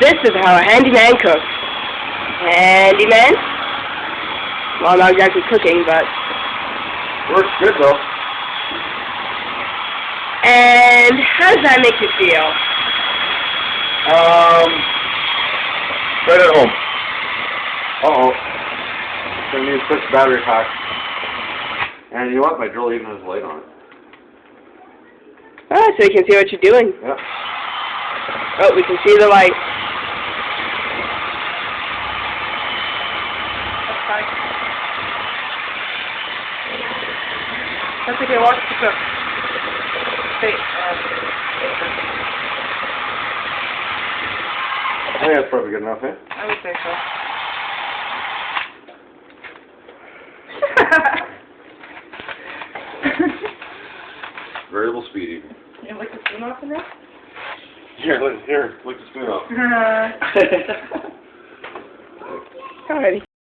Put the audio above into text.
This is how a handyman cooks. Handyman? Well, not exactly cooking, but... Works good, though. And how does that make you feel? Right at home. Uh-oh. Gonna need to switch battery pack. And you know what? My drill even has a light on it. Ah, so you can see what you're doing. Yeah. Oh, we can see the light. That's fine. That's okay, watch the cook. Hey, I think that's probably good enough, eh? I would say so. Variable speed even. You like the spoon off in there? Here, lick the spoon off. Alrighty.